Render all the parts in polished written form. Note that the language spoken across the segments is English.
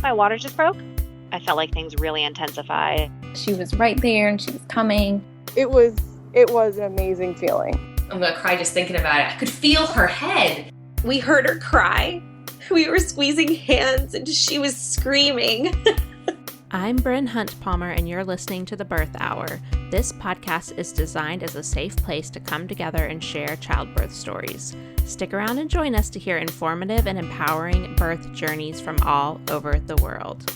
my water just broke. I felt like things really intensified. She was right there and she was coming. It was an amazing feeling. I'm going to cry just thinking about it. I could feel her head. We heard her cry. We were squeezing hands and she was screaming. I'm Bryn Hunt Palmer, and you're listening to The Birth Hour. This podcast is designed as a safe place to come together and share childbirth stories. Stick around and join us to hear informative and empowering birth journeys from all over the world.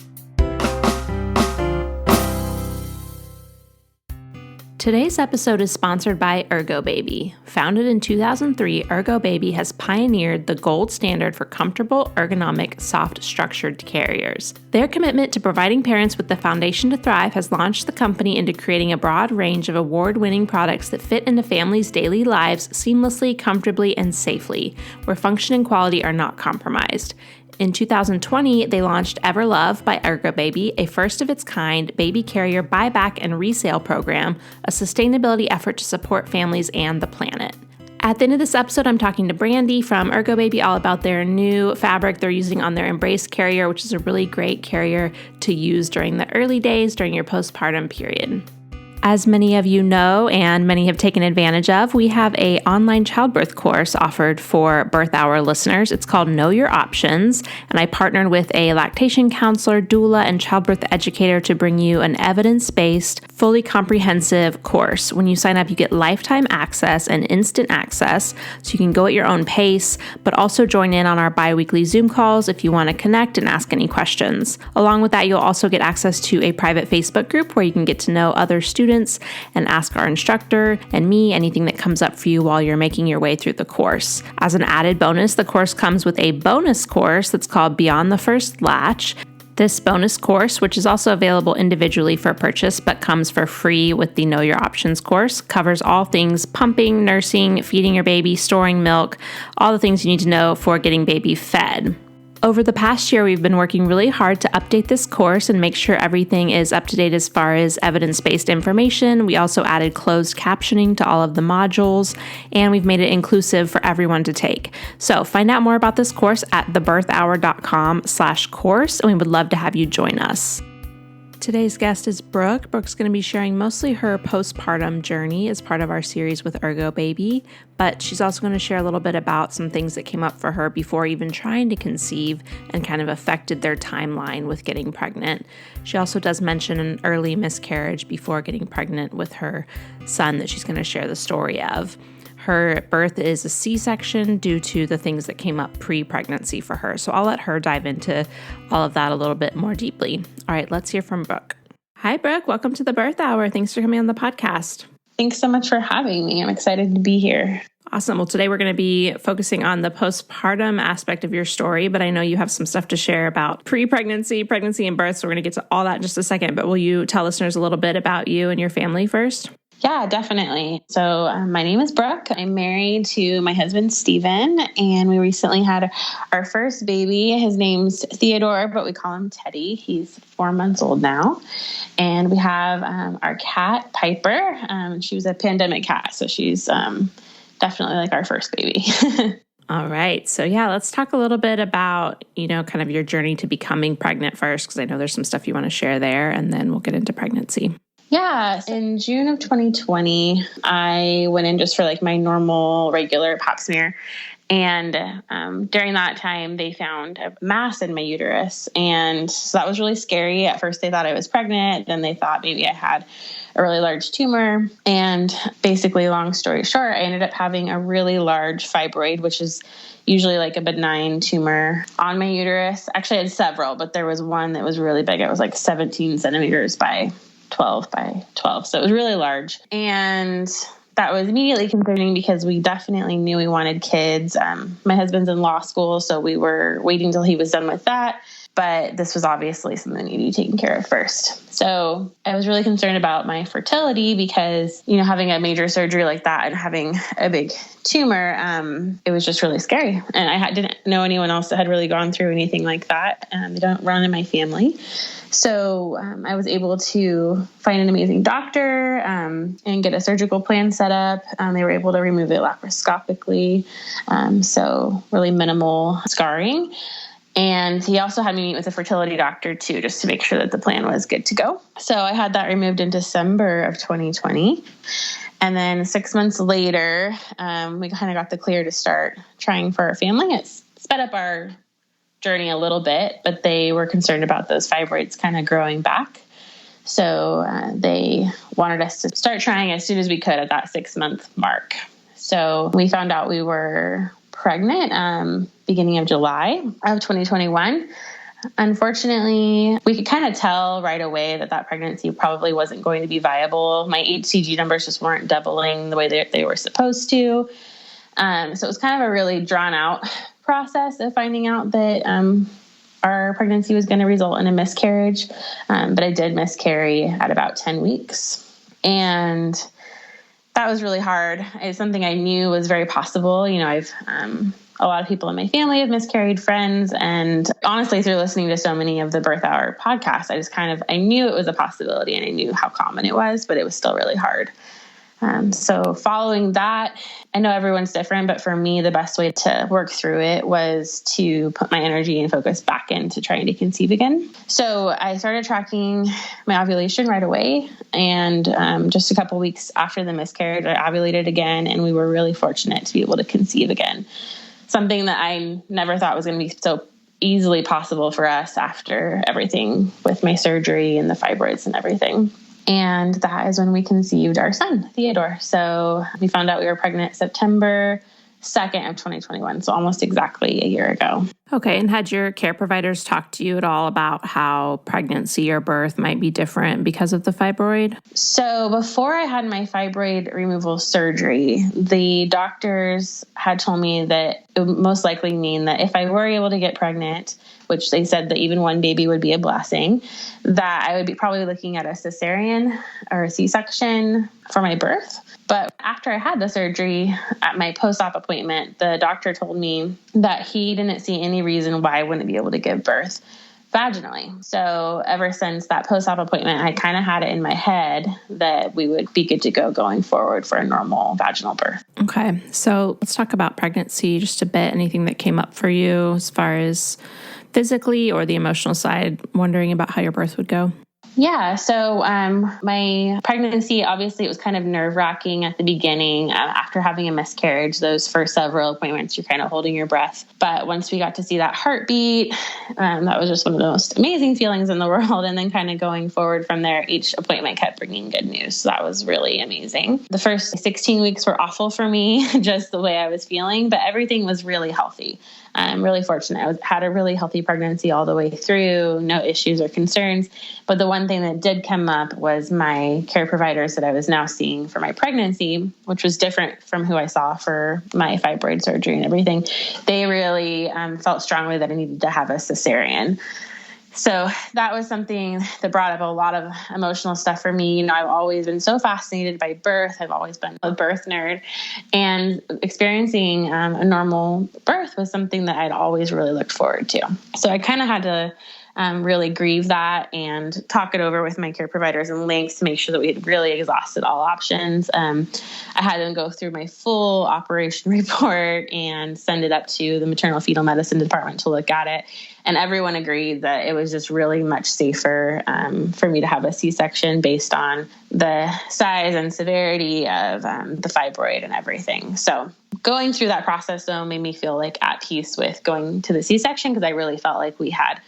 Today's episode is sponsored by Ergobaby. Founded in 2003, Ergobaby has pioneered the gold standard for comfortable, ergonomic, soft, structured carriers. Their commitment to providing parents with the foundation to thrive has launched the company into creating a broad range of award-winning products that fit into families' daily lives seamlessly, comfortably, and safely, where function and quality are not compromised. In 2020, they launched Everlove by Ergobaby, a first-of-its-kind baby carrier buyback and resale program, a sustainability effort to support families and the planet. At the end of this episode, I'm talking to Brandy from Ergobaby all about their new fabric they're using on their Embrace carrier, which is a really great carrier to use during the early days during your postpartum period. As many of you know, and many have taken advantage of, we have an online childbirth course offered for Birth Hour listeners. It's called Know Your Options, and I partnered with a lactation counselor, doula, and childbirth educator to bring you an evidence-based, fully comprehensive course. When you sign up, you get lifetime access and instant access, so you can go at your own pace, but also join in on our bi-weekly Zoom calls if you want to connect and ask any questions. Along with that, you'll also get access to a private Facebook group where you can get to know other students and ask our instructor and me anything that comes up for you while you're making your way through the course. As an added bonus, the course comes with a bonus course that's called Beyond the First Latch. This bonus course, which is also available individually for purchase but comes for free with the Know Your Options course, covers all things pumping, nursing, feeding your baby, storing milk, all the things you need to know for getting baby fed. Over the past year, we've been working really hard to update this course and make sure everything is up to date as far as evidence-based information. We also added closed captioning to all of the modules, and we've made it inclusive for everyone to take. So find out more about this course at thebirthhour.com/course, and we would love to have you join us. Today's guest is Brooke. Brooke's going to be sharing mostly her postpartum journey as part of our series with Ergobaby, but she's also going to share a little bit about some things that came up for her before even trying to conceive and kind of affected their timeline with getting pregnant. She also does mention an early miscarriage before getting pregnant with her son that she's going to share the story of. Her birth is a C-section due to the things that came up pre-pregnancy for her. So I'll let her dive into all of that a little bit more deeply. All right, let's hear from Brooke. Hi, Brooke. Welcome to the Birth Hour. Thanks for coming on the podcast. Thanks so much for having me. I'm excited to be here. Awesome. Well, today we're going to be focusing on the postpartum aspect of your story, but I know you have some stuff to share about pre-pregnancy, pregnancy, and birth. So we're going to get to all that in just a second. But will you tell listeners a little bit about you and your family first? Yeah, definitely. So my name is Brooke. I'm married to my husband, Steven, and we recently had our first baby. His name's Theodore, but we call him Teddy. He's 4 months old now. And we have our cat, Piper. She was a pandemic cat, so she's definitely like our first baby. All right. So yeah, let's talk a little bit about, kind of your journey to becoming pregnant first, because I know there's some stuff you want to share there, and then we'll get into pregnancy. Yeah. In June of 2020, I went in just for like my normal regular pap smear. And during that time, they found a mass in my uterus. And so that was really scary. At first, they thought I was pregnant. Then they thought maybe I had a really large tumor. And basically, long story short, I ended up having a really large fibroid, which is usually like a benign tumor on my uterus. Actually, I had several, but there was one that was really big. It was like 17 centimeters by 12 by 12. So it was really large. And that was immediately concerning because we definitely knew we wanted kids. My husband's in law school, so we were waiting till he was done with that. But this was obviously something that needed to be taken care of first. So I was really concerned about my fertility because, having a major surgery like that and having a big tumor, it was just really scary. And I didn't know anyone else that had really gone through anything like that. They don't run in my family. So I was able to find an amazing doctor and get a surgical plan set up. They were able to remove it laparoscopically, so really minimal scarring. And he also had me meet with a fertility doctor too, just to make sure that the plan was good to go. So I had that removed in December of 2020. And then 6 months later, we kind of got the clear to start trying for our family. It's sped up our journey a little bit, but they were concerned about those fibroids kind of growing back. So they wanted us to start trying as soon as we could at that 6-month mark. So we found out we were pregnant beginning of July of 2021. Unfortunately, we could kind of tell right away that pregnancy probably wasn't going to be viable. My HCG numbers just weren't doubling the way that they were supposed to. So it was kind of a really drawn out process of finding out that our pregnancy was going to result in a miscarriage. But I did miscarry at about 10 weeks. And that was really hard. It's something I knew was very possible. I've a lot of people in my family have miscarried, friends, and honestly, through listening to so many of the Birth Hour podcasts, I knew it was a possibility and I knew how common it was, but it was still really hard. So following that, I know everyone's different, but for me, the best way to work through it was to put my energy and focus back into trying to conceive again. So I started tracking my ovulation right away. And just a couple weeks after the miscarriage, I ovulated again, and we were really fortunate to be able to conceive again. Something that I never thought was going to be so easily possible for us after everything with my surgery and the fibroids and everything. And that is when we conceived our son, Theodore. So we found out we were pregnant September 2nd of 2021. So almost exactly a year ago. Okay. And had your care providers talked to you at all about how pregnancy or birth might be different because of the fibroid? So before I had my fibroid removal surgery, the doctors had told me that it would most likely mean that if I were able to get pregnant, which they said that even one baby would be a blessing, that I would be probably looking at a cesarean or a C-section for my birth. But after I had the surgery at my post-op appointment, the doctor told me that he didn't see any reason why I wouldn't be able to give birth vaginally. So ever since that post-op appointment, I kind of had it in my head that we would be good to go going forward for a normal vaginal birth. Okay. So let's talk about pregnancy just a bit. Anything that came up for you as far as physically or the emotional side, wondering about how your birth would go? Yeah. So my pregnancy, obviously, it was kind of nerve-wracking at the beginning. After having a miscarriage, those first several appointments, you're kind of holding your breath. But once we got to see that heartbeat, that was just one of the most amazing feelings in the world. And then kind of going forward from there, each appointment kept bringing good news. So that was really amazing. The first 16 weeks were awful for me, just the way I was feeling, but everything was really healthy. I'm really fortunate. I had a really healthy pregnancy all the way through, no issues or concerns. But the one thing that did come up was my care providers that I was now seeing for my pregnancy, which was different from who I saw for my fibroid surgery and everything. They really felt strongly that I needed to have a cesarean. So that was something that brought up a lot of emotional stuff for me. I've always been so fascinated by birth. I've always been a birth nerd, and experiencing a normal birth was something that I'd always really looked forward to. So I kind of had to really grieve that and talk it over with my care providers and links to make sure that we had really exhausted all options. I had them go through my full operation report and send it up to the maternal fetal medicine department to look at it. And everyone agreed that it was just really much safer for me to have a C-section based on the size and severity of the fibroid and everything. So going through that process, though, made me feel like at peace with going to the C-section, because I really felt like we had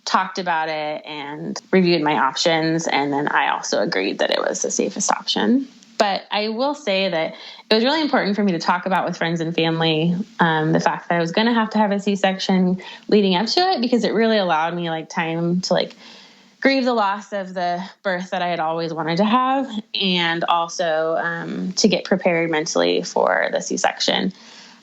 talked about it and reviewed my options. And then I also agreed that it was the safest option. But I will say that it was really important for me to talk about with friends and family the fact that I was going to have a C-section leading up to it, because it really allowed me time to grieve the loss of the birth that I had always wanted to have, and also to get prepared mentally for the C-section.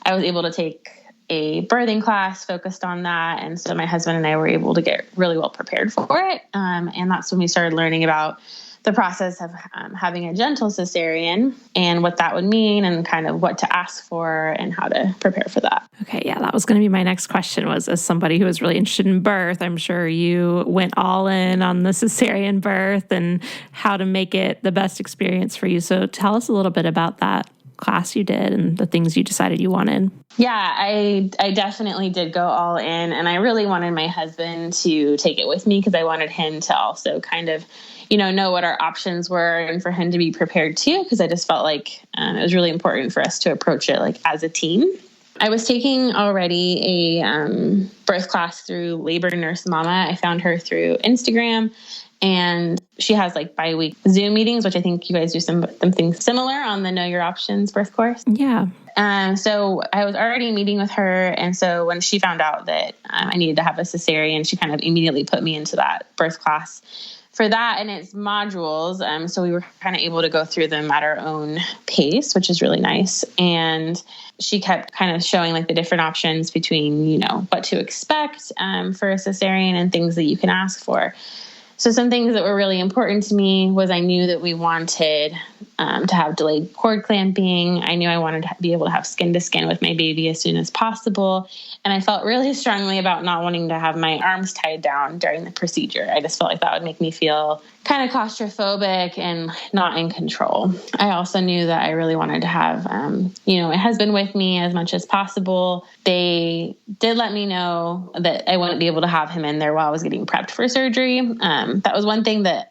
I was able to take a birthing class focused on that. And so my husband and I were able to get really well prepared for it. And that's when we started learning about the process of having a gentle cesarean and what that would mean and kind of what to ask for and how to prepare for that. Okay. Yeah. That was going to be my next question, was as somebody who was really interested in birth, I'm sure you went all in on the cesarean birth and how to make it the best experience for you. So tell us a little bit about that class you did and the things you decided you wanted? Yeah, I definitely did go all in, and I really wanted my husband to take it with me because I wanted him to also kind of, know what our options were and for him to be prepared too, because I just felt like it was really important for us to approach it like as a team. I was taking already a birth class through Labor Nurse Mama. I found her through Instagram, and she has like bi-week Zoom meetings, which I think you guys do something similar on the Know Your Options birth course. Yeah. So I was already meeting with her. And so when she found out that I needed to have a cesarean, she kind of immediately put me into that birth class for that and its modules. So we were kind of able to go through them at our own pace, which is really nice. And she kept kind of showing like the different options between, what to expect for a cesarean and things that you can ask for. So some things that were really important to me was I knew that we wanted to have delayed cord clamping. I knew I wanted to be able to have skin to skin with my baby as soon as possible. And I felt really strongly about not wanting to have my arms tied down during the procedure. I just felt like that would make me feel kind of claustrophobic and not in control. I also knew that I really wanted to have, my husband with me as much as possible. They did let me know that I wouldn't be able to have him in there while I was getting prepped for surgery. That was one thing that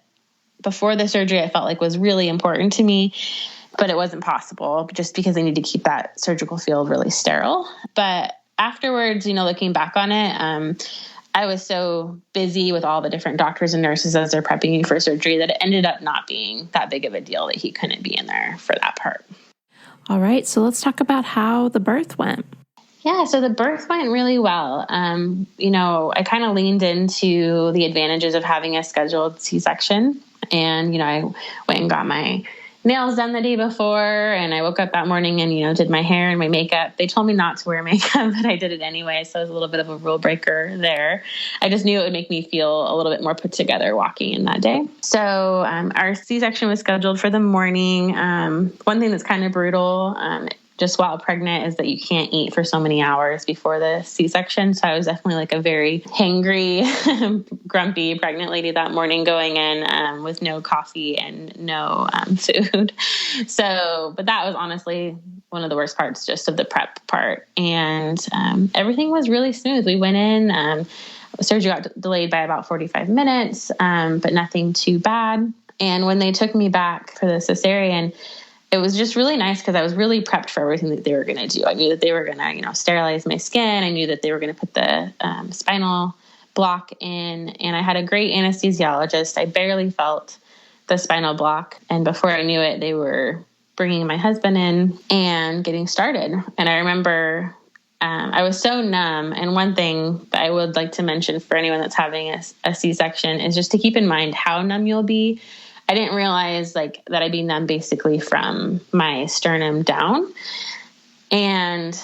before the surgery I felt like was really important to me, but it wasn't possible just because I need to keep that surgical field really sterile. But afterwards, looking back on it, I was so busy with all the different doctors and nurses as they're prepping me for surgery that it ended up not being that big of a deal that he couldn't be in there for that part. All right. So let's talk about how the birth went. Yeah, so the birth went really well. I kind of leaned into the advantages of having a scheduled C-section. And, I went and got my nails done the day before, and I woke up that morning and, did my hair and my makeup. They told me not to wear makeup, but I did it anyway. So it was a little bit of a rule breaker there. I just knew it would make me feel a little bit more put together walking in that day. So our C-section was scheduled for the morning. One thing that's kind of brutal, just while pregnant, is that you can't eat for so many hours before the C-section. So I was definitely like a very hangry, grumpy pregnant lady that morning going in with no coffee and no food. But that was honestly one of the worst parts just of the prep part. And everything was really smooth. We went in, surgery got delayed by about 45 minutes, but nothing too bad. And when they took me back for the cesarean, it was just really nice because I was really prepped for everything that they were going to do. I knew that they were going to, sterilize my skin. I knew that they were going to put the spinal block in, and I had a great anesthesiologist. I barely felt the spinal block. And before I knew it, they were bringing my husband in and getting started. And I remember I was so numb. And one thing that I would like to mention for anyone that's having a C-section is just to keep in mind how numb you'll be. I didn't realize that I'd be numb basically from my sternum down. And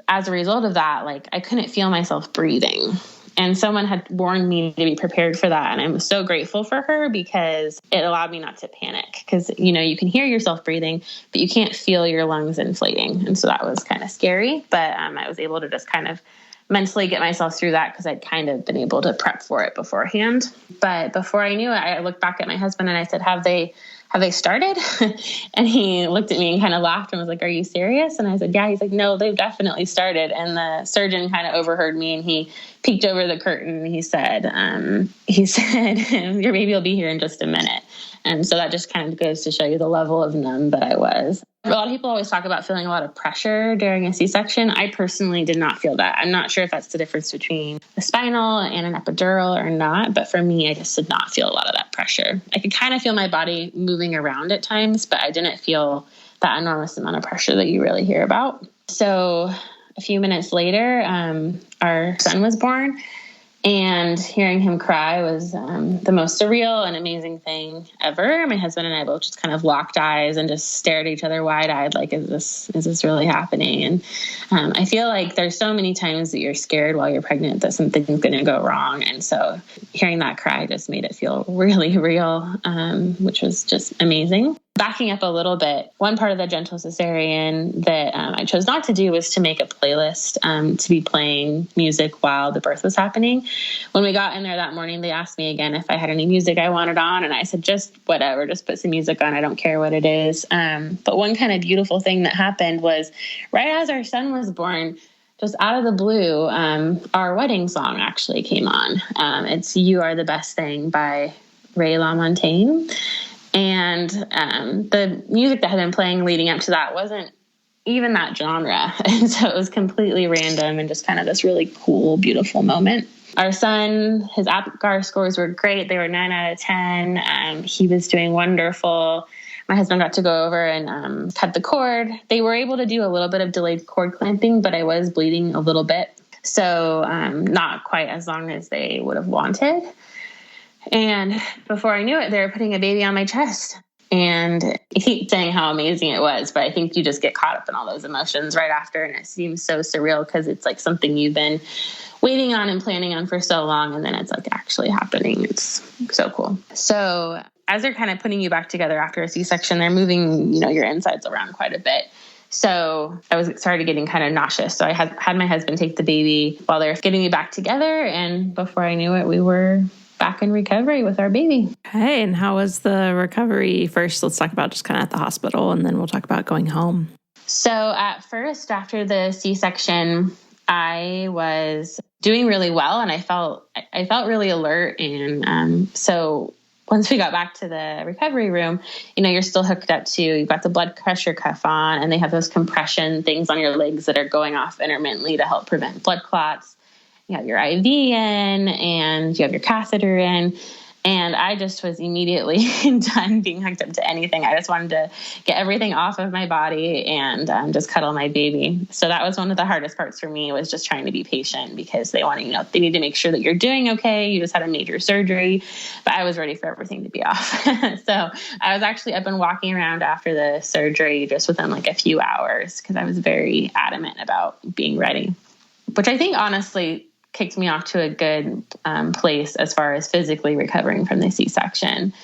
as a result of that, I couldn't feel myself breathing. And someone had warned me to be prepared for that. And I'm so grateful for her because it allowed me not to panic. Because, you can hear yourself breathing, but you can't feel your lungs inflating. And so that was kind of scary. But I was able to just kind of mentally get myself through that because I'd kind of been able to prep for it beforehand. But before I knew it, I looked back at my husband and I said, have they started? And he looked at me and kind of laughed and was like, are you serious? And I said, yeah. He's like, no, they've definitely started. And the surgeon kind of overheard me and he peeked over the curtain and he said, your baby will be here in just a minute. And so that just kind of goes to show you the level of numb that I was. A lot of people always talk about feeling a lot of pressure during a C-section. I personally did not feel that. I'm not sure if that's the difference between a spinal and an epidural or not, but for me, I just did not feel a lot of that pressure. I could kind of feel my body moving around at times, but I didn't feel that enormous amount of pressure that you really hear about. So a few minutes later, our son was born. And hearing him cry was the most surreal and amazing thing ever. My husband and I both just kind of locked eyes and just stared at each other wide-eyed, like, is this really happening? And I feel like there's so many times that you're scared while you're pregnant that something's going to go wrong. And so hearing that cry just made it feel really real, which was just amazing. Backing up a little bit, one part of the gentle cesarean that I chose not to do was to make a playlist to be playing music while the birth was happening. When we got in there that morning, they asked me again if I had any music I wanted on, and I said, just whatever, just put some music on. I don't care what it is. But one kind of beautiful thing that happened was right as our son was born, just out of the blue, our wedding song actually came on. It's You Are the Best Thing by Ray LaMontagne. And the music that had been playing leading up to that wasn't even that genre. And so it was completely random and just kind of this really cool, beautiful moment. Our son, his APGAR scores were great. They were 9 out of 10. He was doing wonderful. My husband got to go over and cut the cord. They were able to do a little bit of delayed cord clamping, but I was bleeding a little bit. So not quite as long as they would have wanted. And before I knew it, they were putting a baby on my chest. And I keep saying how amazing it was, but I think you just get caught up in all those emotions right after. And it seems so surreal because it's like something you've been waiting on and planning on for so long. And then it's like actually happening. It's so cool. So as they're kind of putting you back together after a C-section, they're moving, your insides around quite a bit. So I started getting kind of nauseous. So I had my husband take the baby while they were getting me back together. And before I knew it, we were back in recovery with our baby. Okay, and how was the recovery? First, let's talk about just kind of at the hospital, and then we'll talk about going home. So at first, after the C-section, I was doing really well, and I felt really alert. And so once we got back to the recovery room, you're still hooked up to, you've got the blood pressure cuff on, and they have those compression things on your legs that are going off intermittently to help prevent blood clots. You have your IV in and you have your catheter in. And I just was immediately done being hooked up to anything. I just wanted to get everything off of my body and just cuddle my baby. So that was one of the hardest parts for me, was just trying to be patient, because they want to, they need to make sure that you're doing okay. You just had a major surgery, but I was ready for everything to be off. So I was actually up and walking around after the surgery just within like a few hours, because I was very adamant about being ready, which I think honestly kicked me off to a good place as far as physically recovering from the C-section.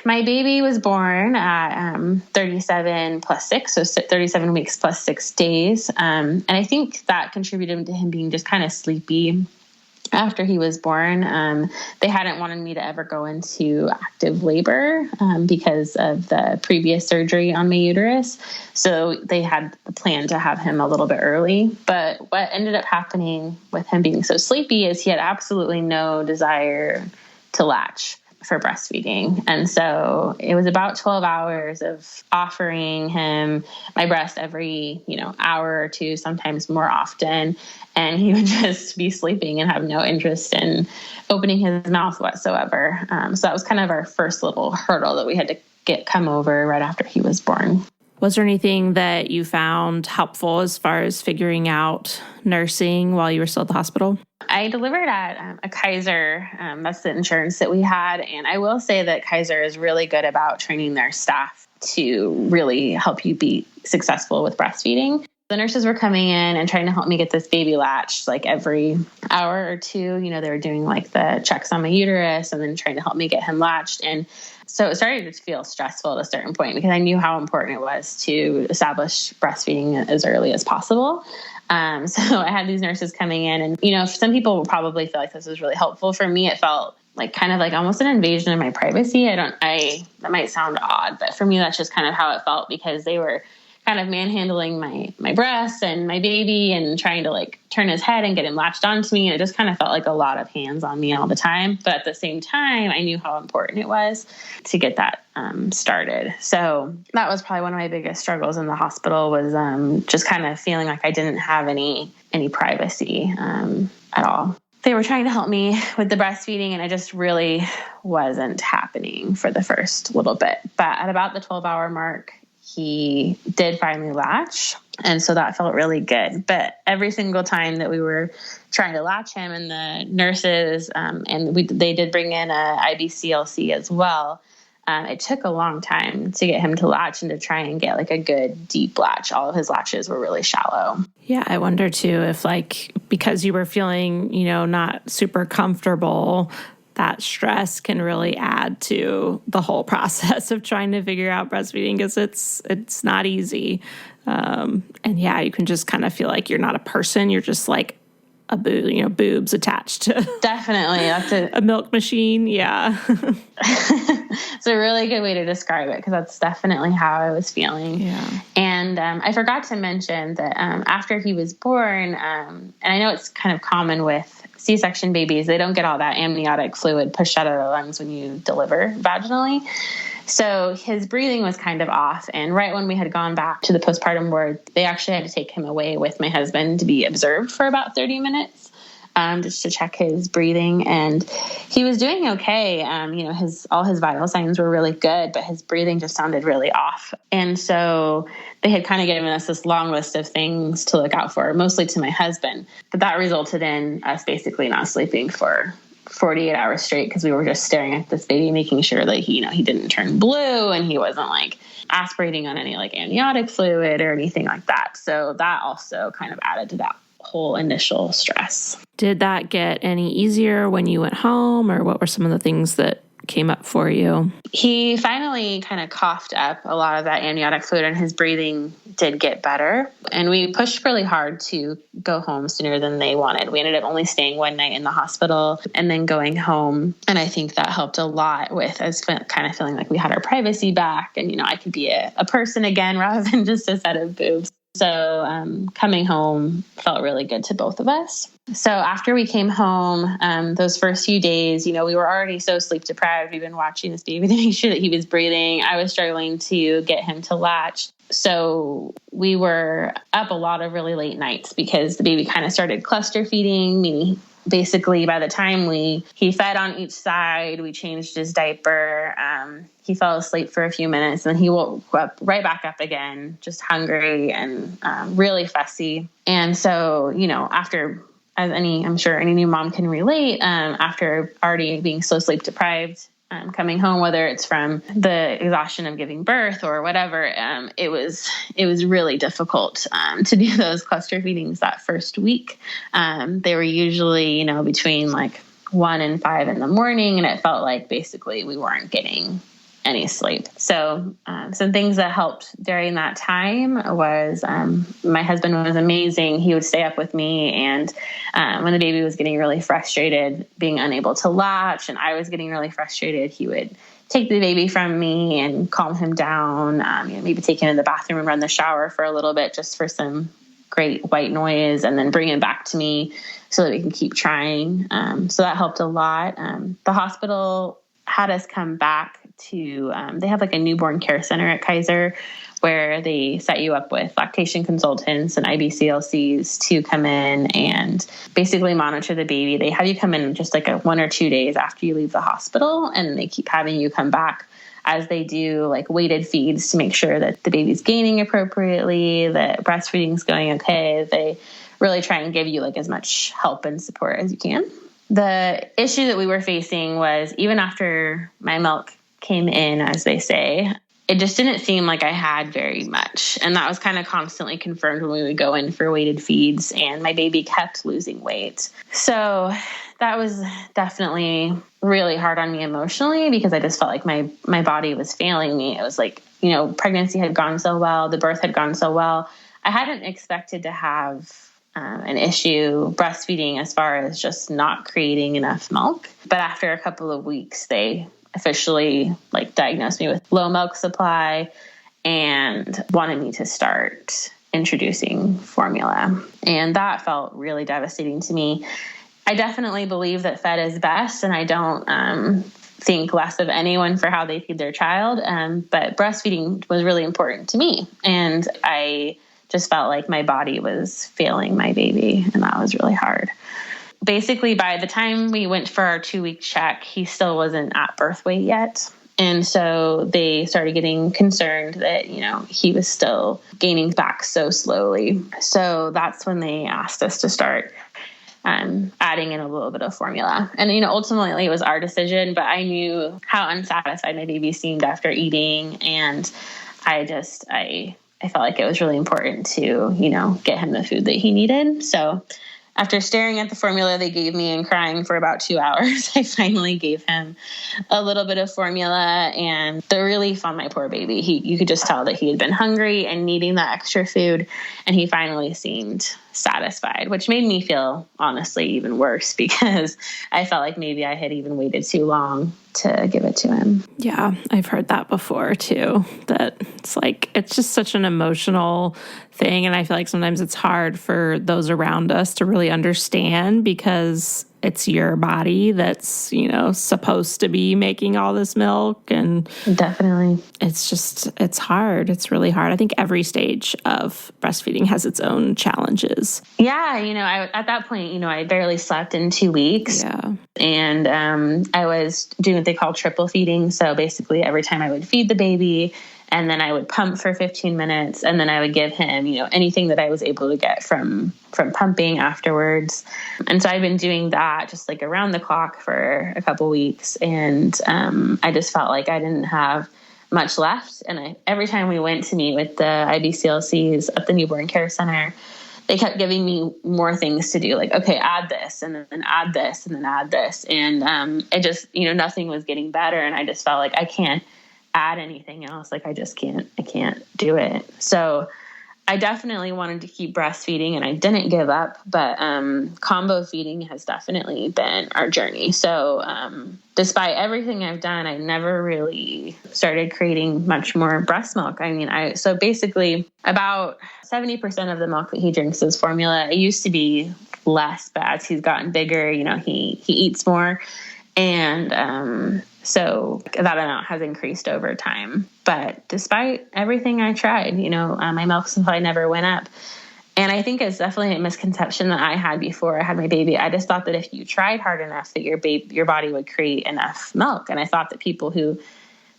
My baby was born at 37 plus 6, so 37 weeks plus 6 days. And I think that contributed to him being just kind of sleepy after he was born. They hadn't wanted me to ever go into active labor because of the previous surgery on my uterus. So they had the plan to have him a little bit early. But what ended up happening with him being so sleepy is he had absolutely no desire to latch for breastfeeding. And so it was about 12 hours of offering him my breast every, hour or two, sometimes more often. And he would just be sleeping and have no interest in opening his mouth whatsoever. So that was kind of our first little hurdle that we had to come over right after he was born. Was there anything that you found helpful as far as figuring out nursing while you were still at the hospital? I delivered at a Kaiser. That's the insurance that we had. And I will say that Kaiser is really good about training their staff to really help you be successful with breastfeeding. The nurses were coming in and trying to help me get this baby latched like every hour or two. They were doing like the checks on my uterus and then trying to help me get him latched. And so it started to feel stressful at a certain point, because I knew how important it was to establish breastfeeding as early as possible. So I had these nurses coming in, and, some people will probably feel like this was really helpful. For me, it felt like kind of like almost an invasion of my privacy. That might sound odd, but for me, that's just kind of how it felt, because they were kind of manhandling my breasts and my baby and trying to like turn his head and get him latched onto me. And it just kind of felt like a lot of hands on me all the time. But at the same time, I knew how important it was to get that started. So that was probably one of my biggest struggles in the hospital, was just kind of feeling like I didn't have any privacy at all. They were trying to help me with the breastfeeding, and it just really wasn't happening for the first little bit. But at about the 12-hour mark, he did finally latch. And so that felt really good. But every single time that we were trying to latch him, and the nurses, they did bring in a IBCLC as well, it took a long time to get him to latch and to try and get like a good deep latch. All of his latches were really shallow. Yeah, I wonder too if because you were feeling, not super comfortable, that stress can really add to the whole process of trying to figure out breastfeeding, because it's not easy. And yeah, you can just kind of feel like you're not a person. You're just like a boobs attached to Definitely. That's a milk machine. Yeah. It's a really good way to describe it, because that's definitely how I was feeling. Yeah. And I forgot to mention that after he was born, and I know it's kind of common with C-section babies, they don't get all that amniotic fluid pushed out of their lungs when you deliver vaginally. So his breathing was kind of off. And right when we had gone back to the postpartum ward, they actually had to take him away with my husband to be observed for about 30 minutes, just to check his breathing. And he was doing okay. All his vital signs were really good, but his breathing just sounded really off. And so they had kind of given us this long list of things to look out for, mostly to my husband. But that resulted in us basically not sleeping for 48 hours straight, because we were just staring at this baby, making sure that he didn't turn blue and he wasn't like aspirating on any like amniotic fluid or anything like that. So that also kind of added to that whole initial stress. Did that get any easier when you went home, or what were some of the things that came up for you? He finally kind of coughed up a lot of that amniotic fluid, and his breathing did get better. And we pushed really hard to go home sooner than they wanted. We ended up only staying one night in the hospital and then going home. And I think that helped a lot with us kind of feeling like we had our privacy back, and, I could be a person again rather than just a set of boobs. So coming home felt really good to both of us. So after we came home, those first few days, we were already so sleep deprived. We've been watching this baby to make sure that he was breathing. I was struggling to get him to latch. So we were up a lot of really late nights because the baby kind of started cluster feeding, meaning basically by the time he fed on each side, we changed his diaper. He fell asleep for a few minutes, and then he woke up right back up again, just hungry and really fussy. And so, after, I'm sure any new mom can relate, after already being so sleep deprived, coming home, whether it's from the exhaustion of giving birth or whatever, it was really difficult to do those cluster feedings that first week. They were usually, between like 1 and 5 in the morning, and it felt like basically we weren't getting any sleep. So some things that helped during that time was my husband was amazing. He would stay up with me, and when the baby was getting really frustrated, being unable to latch, and I was getting really frustrated, he would take the baby from me and calm him down, maybe take him in the bathroom and run the shower for a little bit just for some great white noise, and then bring him back to me so that we can keep trying. So that helped a lot. The hospital had us come back to, they have like a newborn care center at Kaiser where they set you up with lactation consultants and IBCLCs to come in and basically monitor the baby. They have you come in just like 1 or 2 days after you leave the hospital, and they keep having you come back as they do like weighted feeds to make sure that the baby's gaining appropriately, that breastfeeding's going okay. They really try and give you like as much help and support as you can. The issue that we were facing was, even after my milk came in, as they say, it just didn't seem like I had very much. And that was kind of constantly confirmed when we would go in for weighted feeds, and my baby kept losing weight. So that was definitely really hard on me emotionally, because I just felt like my body was failing me. It was like, pregnancy had gone so well, the birth had gone so well. I hadn't expected to have an issue breastfeeding as far as just not creating enough milk. But after a couple of weeks, they officially diagnosed me with low milk supply and wanted me to start introducing formula. And that felt really devastating to me. I definitely believe that fed is best, and I don't think less of anyone for how they feed their child. But breastfeeding was really important to me. And I just felt like my body was failing my baby, and that was really hard. Basically, by the time we went for our 2-week check, he still wasn't at birth weight yet. And so they started getting concerned that, he was still gaining back so slowly. So that's when they asked us to start adding in a little bit of formula. And, ultimately it was our decision, but I knew how unsatisfied my baby seemed after eating. And I felt like it was really important to, get him the food that he needed. So after staring at the formula they gave me and crying for about 2 hours, I finally gave him a little bit of formula, and the relief on my poor baby. You could just tell that he had been hungry and needing that extra food, and he finally seemed satisfied, which made me feel honestly even worse because I felt like maybe I had even waited too long to give it to him. Yeah, I've heard that before too, that it's just such an emotional thing. And I feel like sometimes it's hard for those around us to really understand because it's your body that's, supposed to be making all this milk. And definitely, it's hard. It's really hard. I think every stage of breastfeeding has its own challenges. Yeah. At that point, I barely slept in 2 weeks. Yeah. And I was doing what they call triple feeding. So basically every time I would feed the baby, and then I would pump for 15 minutes, and then I would give him, anything that I was able to get from pumping afterwards. And so I've been doing that just like around the clock for a couple weeks. And I just felt like I didn't have much left. And every time we went to meet with the IBCLCs at the Newborn Care Center, they kept giving me more things to do, like, okay, add this, and then add this, and then add this. And it just, nothing was getting better. And I just felt like I can't add anything else. Like I can't do it. So I definitely wanted to keep breastfeeding, and I didn't give up, but combo feeding has definitely been our journey. So despite everything I've done, I never really started creating much more breast milk. So basically about 70% of the milk that he drinks is formula. It used to be less, but as he's gotten bigger, he eats more. And so that amount has increased over time. But despite everything I tried, my milk supply never went up. And I think it's definitely a misconception that I had before I had my baby. I just thought that if you tried hard enough, that your body would create enough milk. And I thought that people who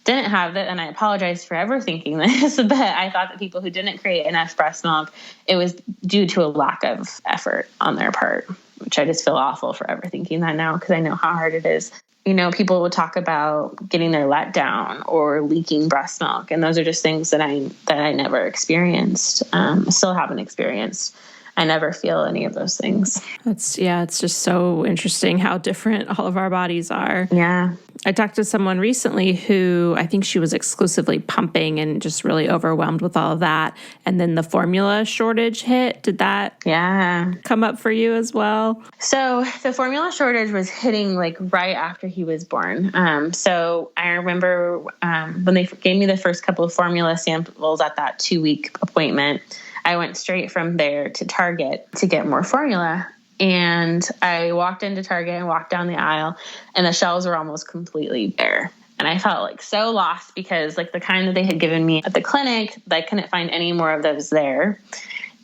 didn't have it, and I apologize for ever thinking this, but I thought that people who didn't create enough breast milk, it was due to a lack of effort on their part, which I just feel awful for ever thinking that now because I know how hard it is. People would talk about getting their let down or leaking breast milk. And those are just things that I never experienced, still haven't experienced. I never feel any of those things. It's just so interesting how different all of our bodies are. Yeah. I talked to someone recently who I think she was exclusively pumping and just really overwhelmed with all of that. And then the formula shortage hit. Did that come up for you as well? So the formula shortage was hitting like right after he was born. So I remember when they gave me the first couple of formula samples at that 2-week appointment, I went straight from there to Target to get more formula. And I walked into Target and walked down the aisle, and the shelves were almost completely bare. And I felt like so lost because like the kind that they had given me at the clinic, I couldn't find any more of those there.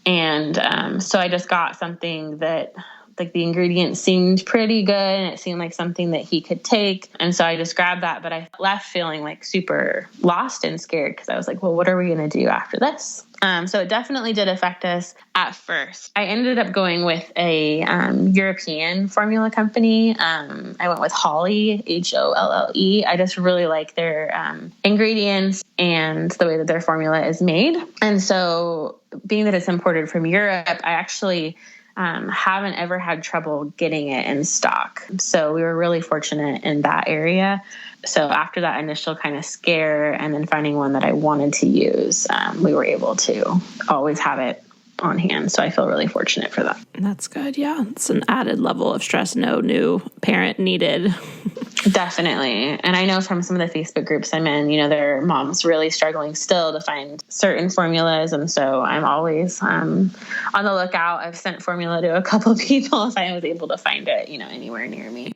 And so I just got something that like the ingredients seemed pretty good, and it seemed like something that he could take. And so I just grabbed that, but I left feeling like super lost and scared because I was like, well, what are we going to do after this? So it definitely did affect us at first. I ended up going with a European formula company. I went with Holle, Holle. I just really like their ingredients and the way that their formula is made. And so being that it's imported from Europe, I actually haven't ever had trouble getting it in stock. So we were really fortunate in that area. So after that initial kind of scare and then finding one that I wanted to use, we were able to always have it on hand. So I feel really fortunate for that. That's good. Yeah. It's an added level of stress no new parent needed. Definitely. And I know from some of the Facebook groups I'm in, there are moms really struggling still to find certain formulas. And so I'm always on the lookout. I've sent formula to a couple of people if I was able to find it, anywhere near me.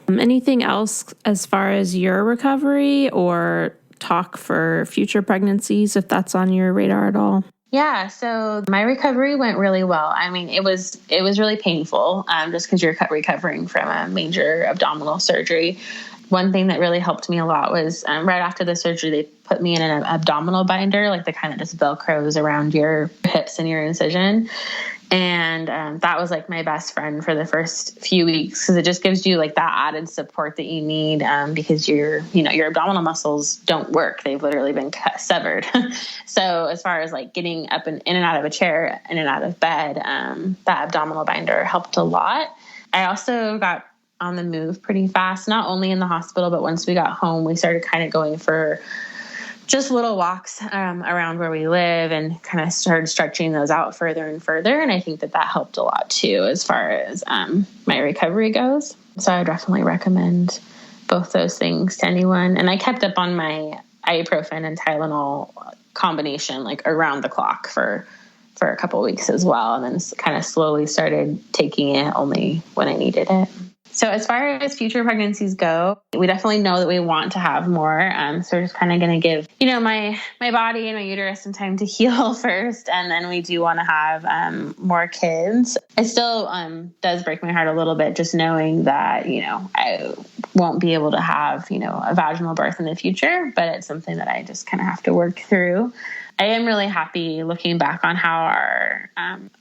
Anything else as far as your recovery or talk for future pregnancies, if that's on your radar at all? Yeah, so my recovery went really well. It was really painful just because you're recovering from a major abdominal surgery. One thing that really helped me a lot was right after the surgery, they put me in an abdominal binder, like the kind that just Velcros around your hips and your incision. And that was like my best friend for the first few weeks, because it just gives you like that added support that you need, because your abdominal muscles don't work. They've literally been severed. So as far as like getting up and in and out of a chair, in and out of bed, that abdominal binder helped a lot. I also got on the move pretty fast, not only in the hospital, but once we got home, we started kind of going for just little walks around where we live, and kind of started stretching those out further and further. And I think that helped a lot too, as far as my recovery goes. So I definitely recommend both those things to anyone. And I kept up on my ibuprofen and Tylenol combination, like around the clock for a couple of weeks as well. And then kind of slowly started taking it only when I needed it. So as far as future pregnancies go, we definitely know that we want to have more. So we're just kind of going to give, my body and my uterus some time to heal first. And then we do want to have more kids. It still does break my heart a little bit just knowing that, I won't be able to have, a vaginal birth in the future, but it's something that I just kind of have to work through. I am really happy looking back on how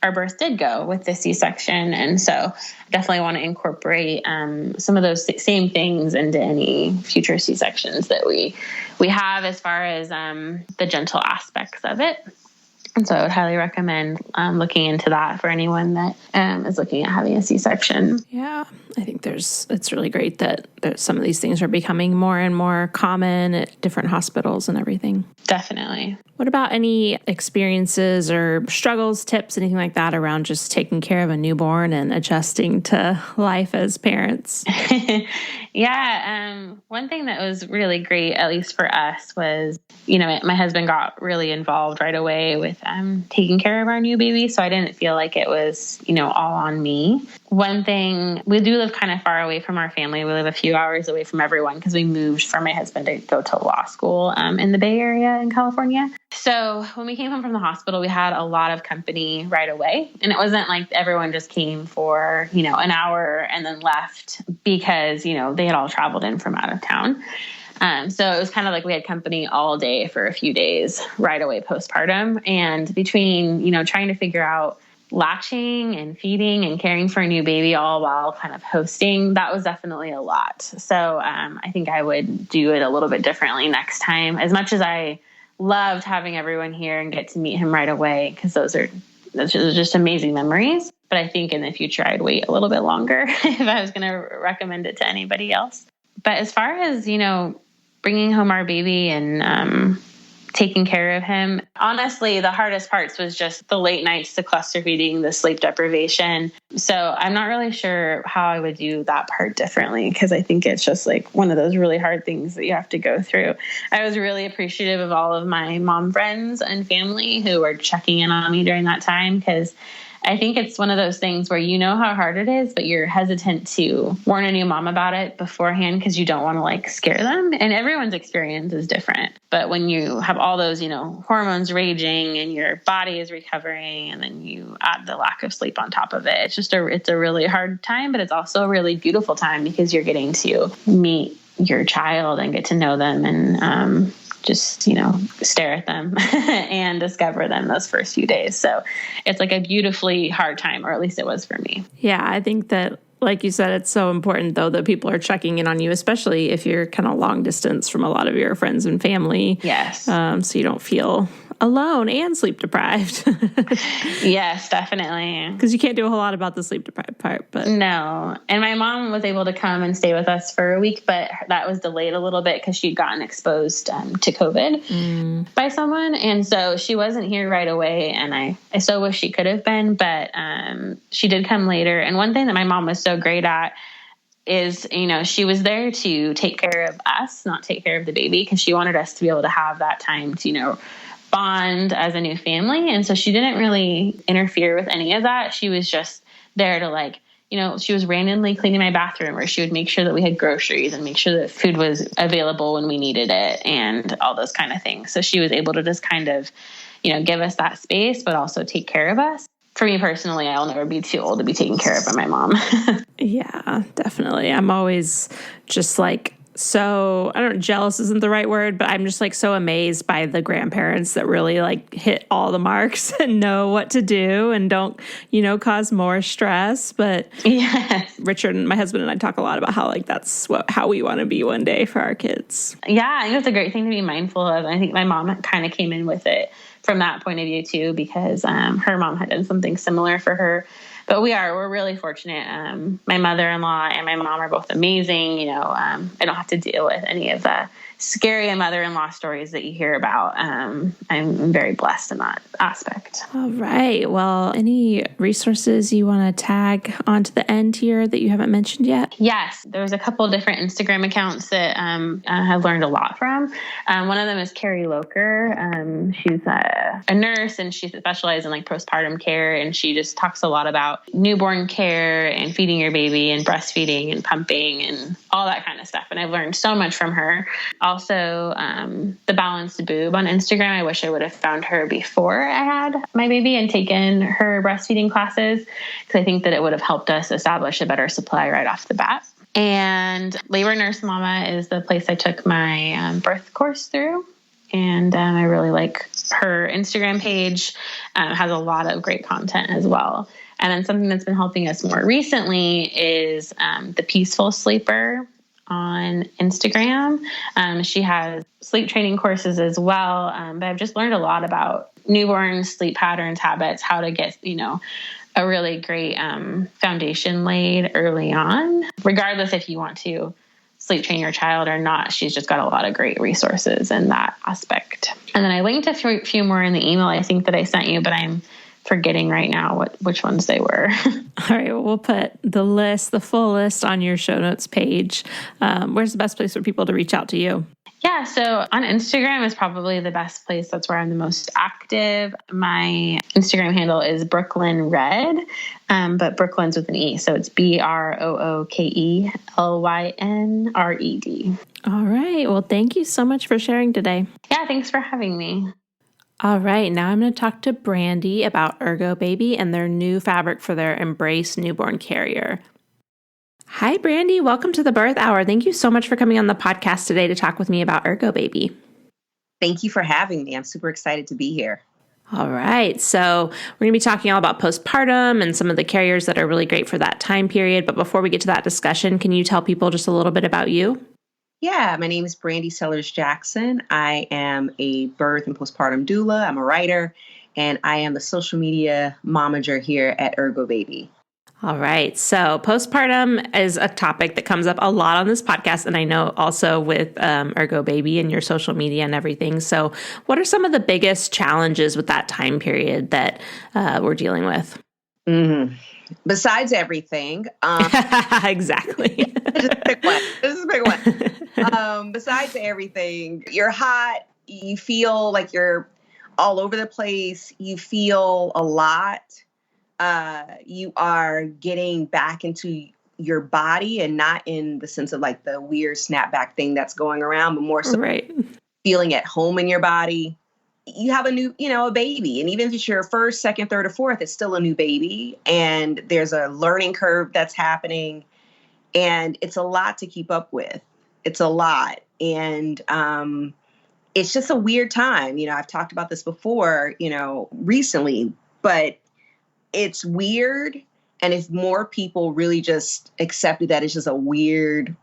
our birth did go with the C-section. And so I definitely want to incorporate some of those same things into any future C-sections that we have, as far as the gentle aspects of it. And so I would highly recommend looking into that for anyone that is looking at having a C-section. Yeah, I think it's really great that some of these things are becoming more and more common at different hospitals and everything. Definitely. What about any experiences or struggles, tips, anything like that around just taking care of a newborn and adjusting to life as parents? Yeah. One thing that was really great, at least for us, was, my husband got really involved right away with taking care of our new baby. So I didn't feel like it was, all on me. One thing, we do live kind of far away from our family. We live a few hours away from everyone because we moved for my husband to go to law school in the Bay Area in California. So when we came home from the hospital, we had a lot of company right away. And it wasn't like everyone just came for, an hour and then left because, they had all traveled in from out of town. So it was kind of like we had company all day for a few days right away postpartum. And between, trying to figure out latching and feeding and caring for a new baby all while kind of hosting, that was definitely a lot. So I think I would do it a little bit differently next time. As much as I loved having everyone here and get to meet him right away, because those are just amazing memories. But I think in the future, I'd wait a little bit longer if I was going to recommend it to anybody else. But as far as, bringing home our baby and taking care of him, honestly, the hardest parts was just the late nights, the cluster feeding, the sleep deprivation. So I'm not really sure how I would do that part differently, because I think it's just like one of those really hard things that you have to go through. I was really appreciative of all of my mom friends and family who were checking in on me during that time, because I think it's one of those things where how hard it is, but you're hesitant to warn a new mom about it beforehand because you don't want to scare them. And everyone's experience is different. But when you have all those, hormones raging and your body is recovering, and then you add the lack of sleep on top of it, it's a really hard time, but it's also a really beautiful time because you're getting to meet your child and get to know them and, just, stare at them and discover them those first few days. So it's like a beautifully hard time, or at least it was for me. Yeah, I think that, like you said, it's so important, though, that people are checking in on you, especially if you're kind of long distance from a lot of your friends and family. Yes. So you don't feel alone and sleep deprived. Yes, definitely. Because you can't do a whole lot about the sleep deprived part. But no. And my mom was able to come and stay with us for a week, but that was delayed a little bit because she'd gotten exposed to COVID by someone. And so she wasn't here right away. And I so wish she could have been, but she did come later. And one thing that my mom was so great at is, she was there to take care of us, not take care of the baby, because she wanted us to be able to have that time to, bond as a new family. And so she didn't really interfere with any of that. She was just there to she was randomly cleaning my bathroom, or she would make sure that we had groceries and make sure that food was available when we needed it and all those kind of things. So she was able to just kind of, give us that space, but also take care of us. For me personally, I'll never be too old to be taken care of by my mom. Yeah, definitely. I'm always just so, I don't know, jealous isn't the right word, but I'm just like so amazed by the grandparents that really like hit all the marks and know what to do and don't, cause more stress. But Yes. Richard and my husband and I talk a lot about how like that's how we want to be one day for our kids. Yeah, I think it's a great thing to be mindful of. I think my mom kind of came in with it from that point of view too, because her mom had done something similar for her. But we're really fortunate. My mother-in-law and my mom are both amazing. I don't have to deal with any of the scary mother-in-law stories that you hear about. I'm very blessed in that aspect. All right. Well, any resources you want to tag onto the end here that you haven't mentioned yet? Yes, there's a couple of different Instagram accounts that I have learned a lot from. One of them is Carrie Loker. She's a nurse and she specializes in like postpartum care, and she just talks a lot about newborn care and feeding your baby and breastfeeding and pumping and all that kind of stuff. And I've learned so much from her. Also, The Balanced Boob on Instagram. I wish I would have found her before I had my baby and taken her breastfeeding classes, because I think that it would have helped us establish a better supply right off the bat. And Labor Nurse Mama is the place I took my birth course through. And I really like her Instagram page. Has a lot of great content as well. And then something that's been helping us more recently is The Peaceful Sleeper on Instagram. She has sleep training courses as well. But I've just learned a lot about newborn sleep patterns, habits, how to get, a really great foundation laid early on, regardless if you want to sleep train your child or not. She's just got a lot of great resources in that aspect. And then I linked a few more in the email I think that I sent you, but I'm forgetting right now which ones they were. All right. Well, we'll put the full list on your show notes page. Where's the best place for people to reach out to you? Yeah, so on Instagram is probably the best place. That's where I'm the most active. My Instagram handle is Brooklyn Red, but Brooklyn's with an E. So it's BrooklynRed. All right. Well, thank you so much for sharing today. Yeah, thanks for having me. All right, now I'm going to talk to Brandy about Ergobaby and their new fabric for their Embrace newborn carrier. Hi, Brandy. Welcome to the Birth Hour. Thank you so much for coming on the podcast today to talk with me about Ergobaby. Thank you for having me. I'm super excited to be here. All right, so we're going to be talking all about postpartum and some of the carriers that are really great for that time period. But before we get to that discussion, can you tell people just a little bit about you? Yeah, my name is Brandy Sellers-Jackson. I am a birth and postpartum doula. I'm a writer, and I am the social media momager here at Ergobaby. All right. So postpartum is a topic that comes up a lot on this podcast, and I know also with Ergobaby and your social media and everything. So what are some of the biggest challenges with that time period that we're dealing with? Mm-hmm. Besides everything. Exactly. This is a big one. Besides everything, you're hot. You feel like you're all over the place. You feel a lot. You are getting back into your body, and not in the sense of like the weird snapback thing that's going around, but more so feeling at home in your body. You have a new, a baby. And even if it's your first, second, third, or fourth, it's still a new baby. And there's a learning curve that's happening. And it's a lot to keep up with. It's a lot. And it's just a weird time. I've talked about this before, recently, but it's weird. And if more people really just accepted that it's just a weird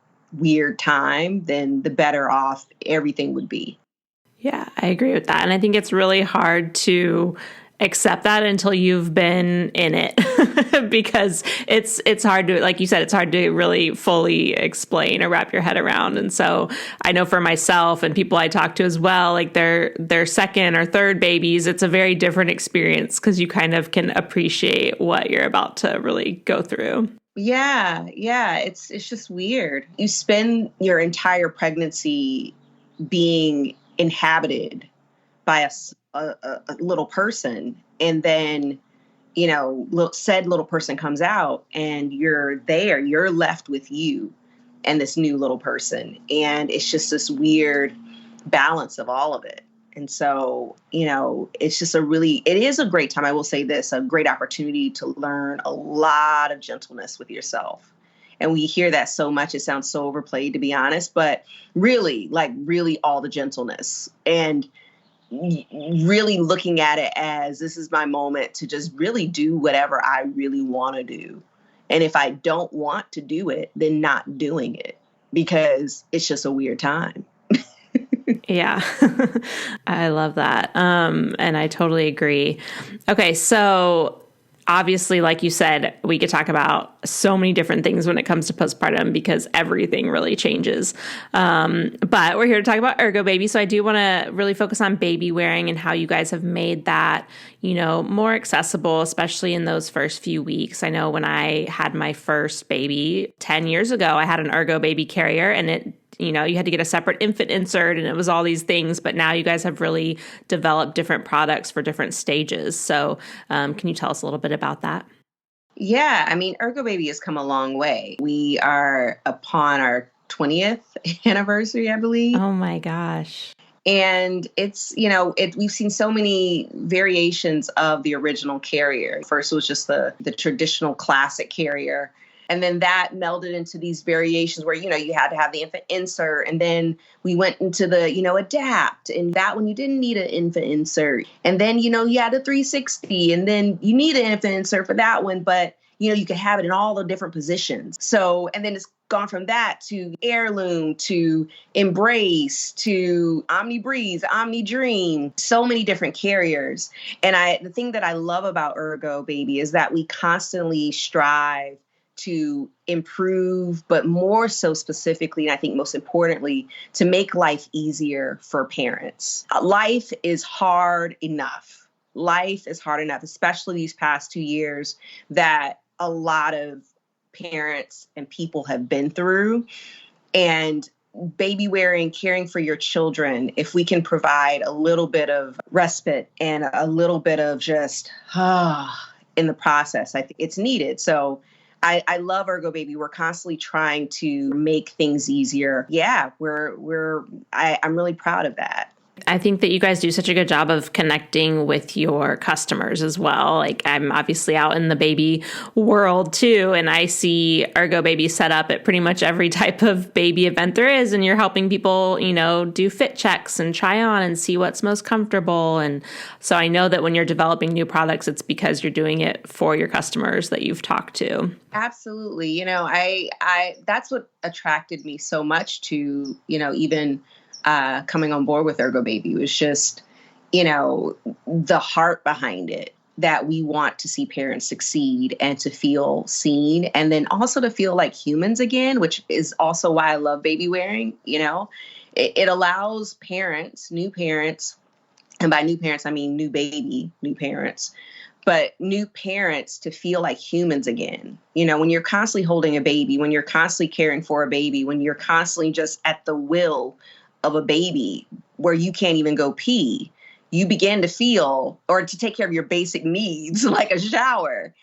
time, then the better off everything would be. Yeah, I agree with that. And I think it's really hard to accept that until you've been in it because it's hard to, like you said, it's hard to really fully explain or wrap your head around. And so I know for myself and people I talk to as well, like their second or third babies, it's a very different experience because you kind of can appreciate what you're about to really go through. Yeah. It's just weird. You spend your entire pregnancy being inhabited by a little person, and then said little person comes out, and you're left with you and this new little person, and it's just this weird balance of all of it. And so it's just it is a great time. I will say this, a great opportunity to learn a lot of gentleness with yourself And we hear that so much, it sounds so overplayed, to be honest, but really, like really all the gentleness and really looking at it as this is my moment to just really do whatever I really want to do. And if I don't want to do it, then not doing it because it's just a weird time. Yeah, I love that. And I totally agree. Okay, so obviously, like you said, we could talk about so many different things when it comes to postpartum because everything really changes. But we're here to talk about Ergobaby. So I do want to really focus on baby wearing and how you guys have made that, more accessible, especially in those first few weeks. I know when I had my first baby 10 years ago, I had an Ergobaby carrier and it, you had to get a separate infant insert and it was all these things. But now you guys have really developed different products for different stages. So can you tell us a little bit about that? Yeah, I mean, Ergobaby has come a long way. We are upon our 20th anniversary, I believe. Oh my gosh. And it's, we've seen so many variations of the original carrier. First, it was just the traditional classic carrier. And then that melded into these variations where, you had to have the infant insert. And then we went into the, adapt. And that one, you didn't need an infant insert. And then, you had a 360. And then you need an infant insert for that one. But, you could have it in all the different positions. So, and then it's gone from that to Heirloom, to Embrace, to Omni Breeze, Omni Dream, so many different carriers. And the thing that I love about Ergobaby is that we constantly strive to improve, but more so specifically, and I think most importantly, to make life easier for parents. Life is hard enough. Life is hard enough, especially these past 2 years that a lot of parents and people have been through. And baby wearing, caring for your children, if we can provide a little bit of respite and a little bit of just in the process, I think it's needed. So I love Ergobaby. We're constantly trying to make things easier. Yeah, I'm really proud of that. I think that you guys do such a good job of connecting with your customers as well. Like I'm obviously out in the baby world too, and I see Ergobaby set up at pretty much every type of baby event there is, and you're helping people, do fit checks and try on and see what's most comfortable. And so I know that when you're developing new products, it's because you're doing it for your customers that you've talked to. Absolutely. I that's what attracted me so much to, even coming on board with Ergobaby was just, the heart behind it, that we want to see parents succeed and to feel seen, and then also to feel like humans again, which is also why I love baby wearing. It allows parents, new parents, and by new parents, I mean new parents, but new parents to feel like humans again. When you're constantly holding a baby, when you're constantly caring for a baby, when you're constantly just at the will of a baby where you can't even go pee, you begin to feel, or to take care of your basic needs, like a shower,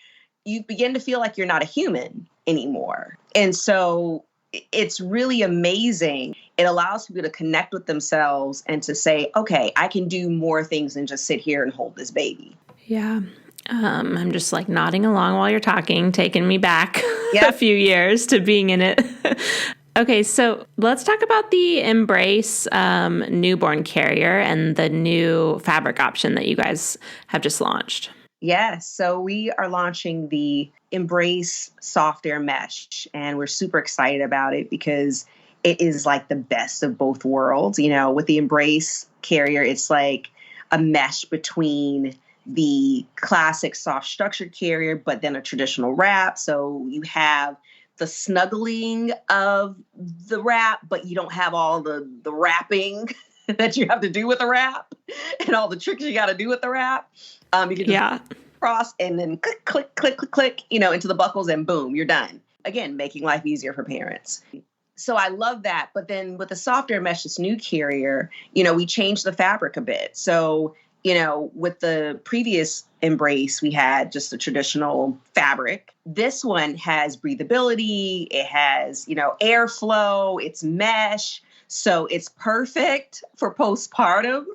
you begin to feel like you're not a human anymore. And so it's really amazing. It allows people to connect with themselves and to say, okay, I can do more things than just sit here and hold this baby. Yeah. I'm just like nodding along while you're talking, taking me back a few years to being in it. Okay, so let's talk about the Embrace newborn carrier and the new fabric option that you guys have just launched. Yes, so we are launching the Embrace Soft Air Mesh, and we're super excited about it because it is like the best of both worlds. With the Embrace carrier, it's like a mesh between the classic soft structured carrier, but then a traditional wrap. So you have the snuggling of the wrap, but you don't have all the wrapping that you have to do with the wrap and all the tricks you got to do with the wrap. You can just cross and then click, click, click, click, click, into the buckles and boom, you're done. Again, making life easier for parents. So I love that. But then with the Soft Air Mesh, this new carrier, we changed the fabric a bit. So with the previous Embrace, we had just the traditional fabric. This one has breathability. It has, airflow. It's mesh. So it's perfect for postpartum,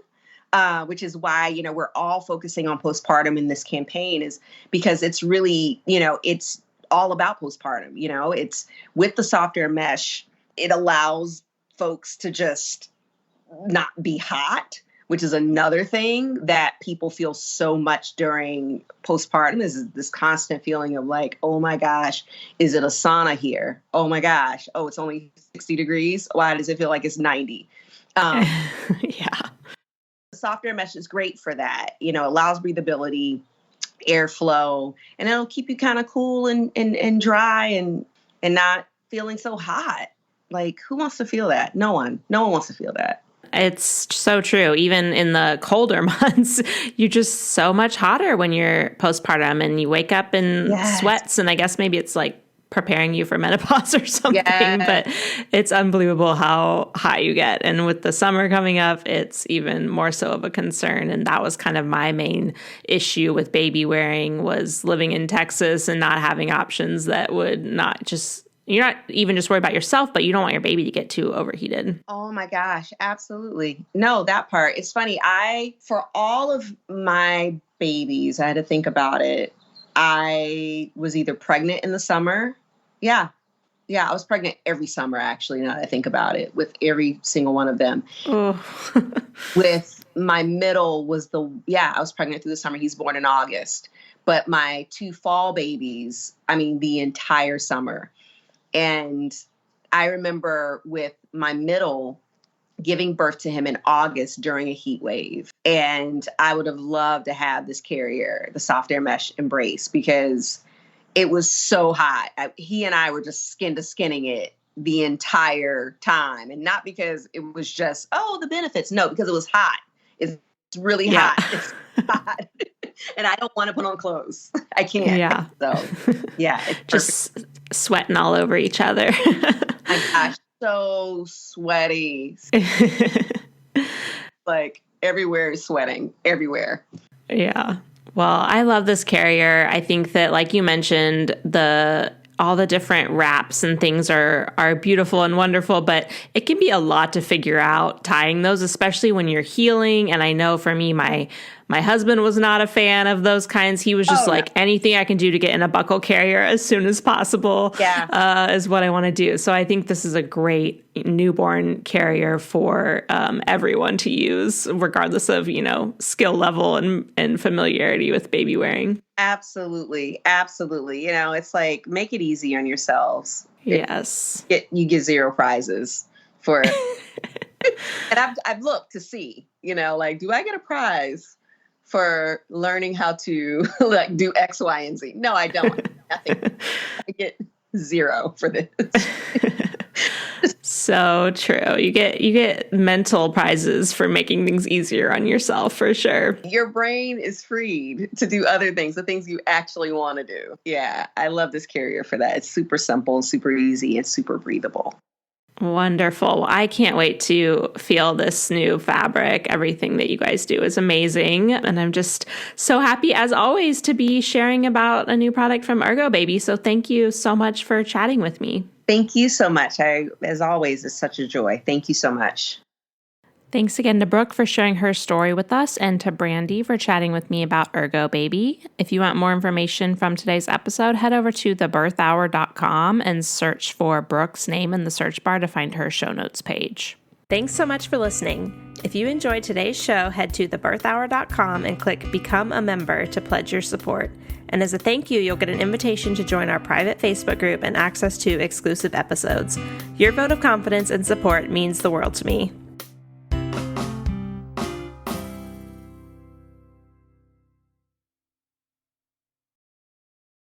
which is why, we're all focusing on postpartum in this campaign, is because it's really, it's all about postpartum. You know, it's with the softer mesh, it allows folks to just not be hot, which is another thing that people feel so much during postpartum, is this constant feeling of like, oh my gosh, is it a sauna here? Oh my gosh. Oh, it's only 60 degrees. Why does it feel like it's 90? Yeah. The softer mesh is great for that. You know, allows breathability, airflow, and it'll keep you kind of cool and dry and not feeling so hot. Like, who wants to feel that? No one wants to feel that. It's so true. Even in the colder months, you're just so much hotter when you're postpartum and you wake up in sweats. And I guess maybe it's like preparing you for menopause or something, but it's unbelievable how high you get. And with the summer coming up, it's even more so of a concern. And that was kind of my main issue with baby wearing, was living in Texas and not having options that would not just, you're not even just worried about yourself, but you don't want your baby to get too overheated. Oh my gosh, absolutely. No, that part. It's funny. For all of my babies, I had to think about it. I was either pregnant in the summer. Yeah, I was pregnant every summer, actually, now that I think about it, with every single one of them. Oh. With my middle I was pregnant through the summer. He's born in August. But my 2 fall babies, the entire summer. And I remember with my middle giving birth to him in August during a heat wave. And I would have loved to have this carrier, the soft air mesh Embrace, because it was so hot. He and I were just skin to skinning it the entire time. And not because it was just, the benefits. No, because it was hot. It's really hot. It's hot. And I don't want to put on clothes. I can't. Yeah. So, yeah. It's just sweating all over each other. My gosh, so sweaty. Like everywhere is sweating. Everywhere. Yeah. Well, I love this carrier. I think that, like you mentioned, all the different wraps and things are beautiful and wonderful, but it can be a lot to figure out tying those, especially when you're healing. And I know for me, my husband was not a fan of those kinds. He was just anything I can do to get in a buckle carrier as soon as possible is what I want to do. So I think this is a great newborn carrier for everyone to use, regardless of, skill level and familiarity with baby wearing. Absolutely. Absolutely. It's like, make it easy on yourselves. Yes. You get 0 prizes for it. And I've looked to see, do I get a prize for learning how to do X, Y, and Z? No, I don't. Nothing. I get 0 for this. So true. You get mental prizes for making things easier on yourself, for sure. Your brain is freed to do other things, the things you actually want to do. Yeah, I love this carrier for that. It's super simple, super easy, and super breathable. Wonderful. Well, I can't wait to feel this new fabric. Everything that you guys do is amazing. And I'm just so happy, as always, to be sharing about a new product from Ergobaby. So thank you so much for chatting with me. Thank you so much. As always, it's such a joy. Thank you so much. Thanks again to Brooke for sharing her story with us, and to Brandy for chatting with me about Ergobaby. If you want more information from today's episode, head over to thebirthhour.com and search for Brooke's name in the search bar to find her show notes page. Thanks so much for listening. If you enjoyed today's show, head to thebirthhour.com and click Become a Member to pledge your support. And as a thank you, you'll get an invitation to join our private Facebook group and access to exclusive episodes. Your vote of confidence and support means the world to me.